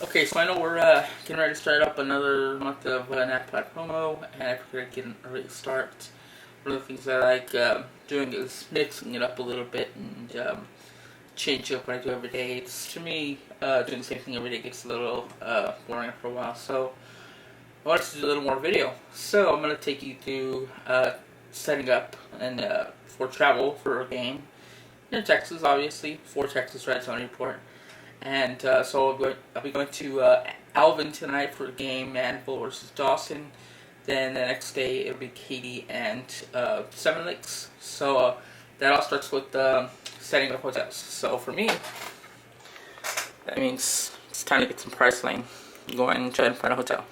Okay, so I know we're getting ready to start up another month of NaPodPoMo, and I figured I'd get an early start. One of the things I like doing is mixing it up a little bit and change up what I do every day. It's to me doing the same thing every day gets a little boring after a while, so I wanted to do a little more video. So I'm going to take you through setting up and for travel for a game in Texas, obviously for Texas Red Zone Report. And so I'll be going to Alvin tonight for a game, Manville versus Dawson. Then the next day it'll be Katy and Seven Lakes. So that all starts with setting up hotels. So for me, that means it's time to get some Priceline. Go and try to find a hotel.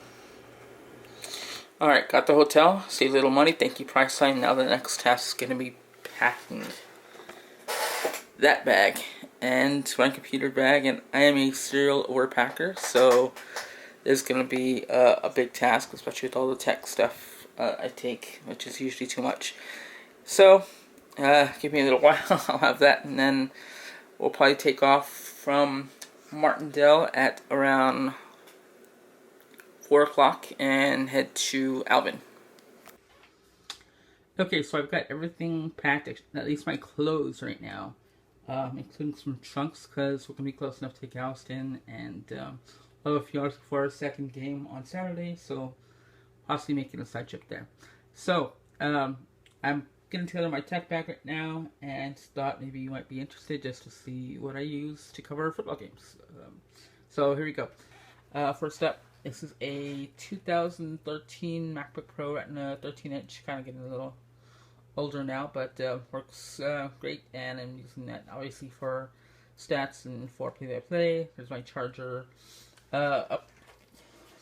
Alright, got the hotel. Save a little money. Thank you, Priceline. Now the next task is going to be packing that bag and my computer bag, and I am a serial overpacker, so it's going to be a big task, especially with all the tech stuff I take, which is usually too much. So give me a little while. I'll have that, and then we'll probably take off from Martindale at around 4 o'clock and head to Alvin. Okay, so I've got everything packed, at least my clothes right now. Including some trunks, because we're going to be close enough to take Galveston, and I'll have a few hours before our second game on Saturday, so possibly making a side trip there. So, I'm getting together my tech bag right now, and thought maybe you might be interested just to see what I use to cover football games. So here we go. First up, this is a 2013 MacBook Pro Retina 13-inch, kind of getting a little older now, but works great, and I'm using that obviously for stats and for play-by-play. There's my charger. Up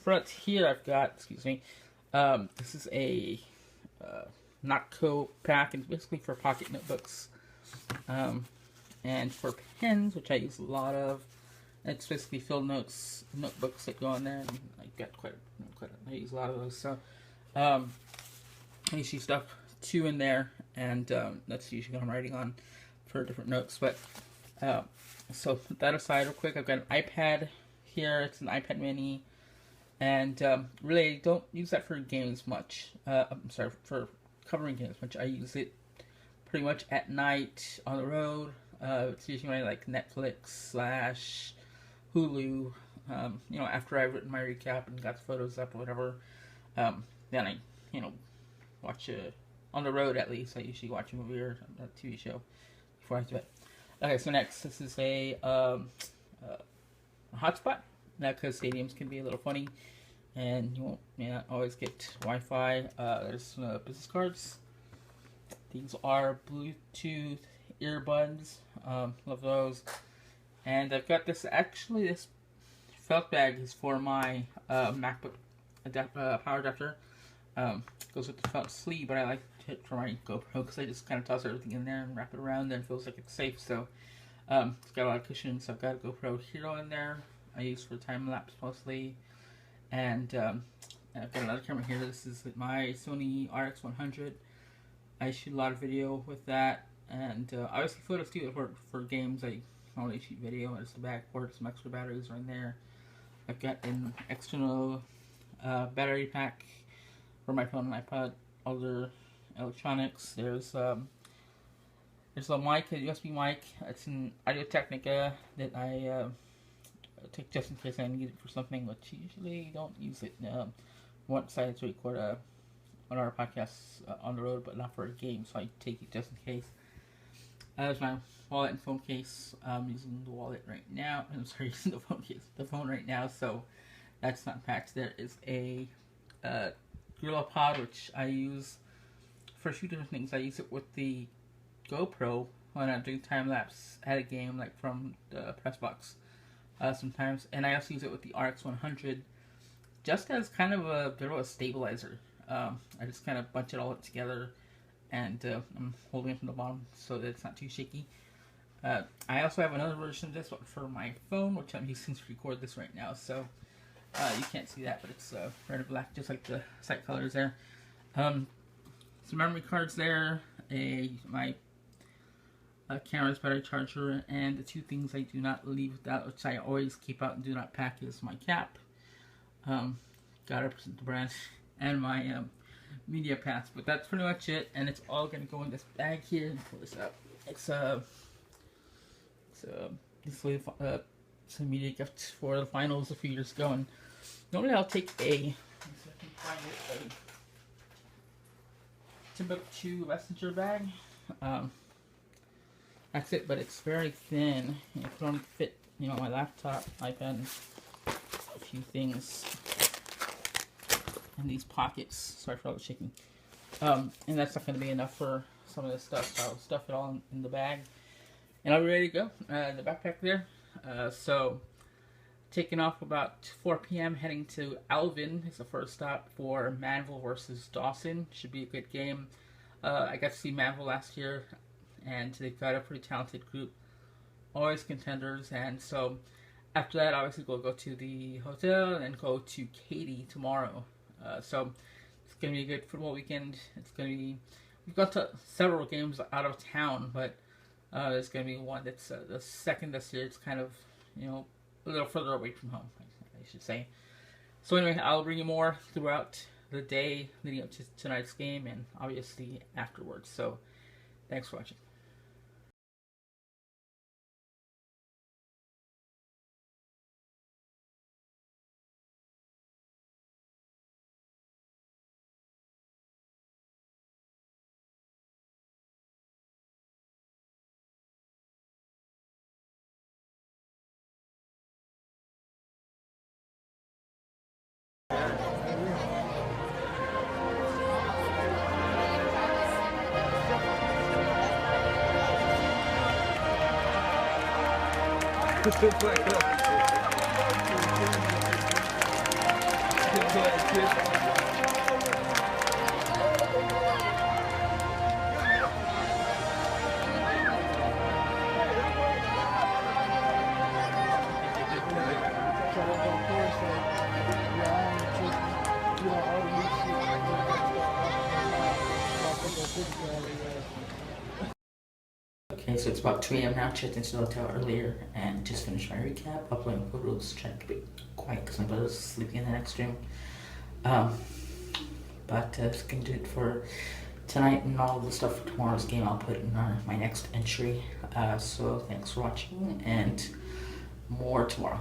front here I've got, this is a Notco pack, and basically for pocket notebooks and for pens, which I use a lot of. It's basically filled notebooks that go in there, and I got I use a lot of those. So I usually stuff 2 in there, and that's usually what I'm writing on for different notes. But so put that aside real quick. I've got an iPad here. It's an iPad mini, and really I don't use that for games much. I'm sorry, for covering games much. I use it pretty much at night on the road. It's usually when I like Netflix / Hulu. After I've written my recap and got the photos up or whatever, then I watch on the road. At least I usually watch a movie or a TV show before I do it. Okay, so next, this is a hotspot. Now, because stadiums can be a little funny, and you may not always get Wi-Fi. There's business cards. These are Bluetooth earbuds. Love those. And I've got this. Actually, this felt bag is for my MacBook power adapter. Goes with the felt sleeve, but I like it for my GoPro because I just kind of toss everything in there and wrap it around, and it feels like it's safe. So it's got a lot of cushion. So I've got a GoPro Hero in there. I use for time lapse mostly, and I've got another camera here. This is my Sony RX100. I shoot a lot of video with that, and obviously photos too. For games, I only shoot video. There's the back port. Some extra batteries are in there. I've got an external battery pack for my phone and iPod, other electronics. There's a mic, a USB mic. It's an Audio Technica that I take just in case I need it for something, which usually don't use it. Once I had to record one of our podcasts on the road, but not for a game, so I take it just in case. There's my wallet and phone case. I'm using the wallet right now. I'm sorry, using the phone right now, so that's not packed. There is a Gorilla Pod, which I use for a few different things. I use it with the GoPro when I'm doing time lapse at a game, like from the press box sometimes, and I also use it with the RX100 just as kind of a bit of a stabilizer. I just kind of bunch it all together, and I'm holding it from the bottom so that it's not too shaky. I also have another version of this one for my phone, which I'm using to record this right now, so you can't see that, but it's red and black, just like the site colors there. Some memory cards there, my cameras, battery charger, and the two things I do not leave without, which I always keep out and do not pack, is my cap. Gotta represent the brand, and my media pass. But that's pretty much it, and it's all gonna go in this bag here. Pull this up. It's a media gift for the finals a few years ago, and normally I'll take a Timbuktu messenger bag. That's it, but it's very thin. It can only fit, my laptop, iPad, and a few things in these pockets. Sorry for all the shaking. And that's not going to be enough for some of this stuff, so I'll stuff it all in the bag. And I'll be ready to go. The backpack there. So, taking off about 4 p.m., heading to Alvin is the first stop for Manville versus Dawson. Should be a good game. I got to see Manville last year, and they've got a pretty talented group. Always contenders, and so after that, obviously we'll go to the hotel and then go to Katy tomorrow. So it's going to be a good football weekend. We've got to several games out of town, but there's going to be one that's the second this year. It's kind of, a little further away from home, I should say. So anyway, I'll bring you more throughout the day leading up to tonight's game and obviously afterwards. So thanks for watching. Okay, so it's about 2 a.m. now. Checked into the hotel earlier and just finished my recap, uploading photos, trying to be quiet because my brother's sleeping in the next room. But that's going to do it for tonight, and all the stuff for tomorrow's game I'll put in my next entry. So thanks for watching, and more tomorrow.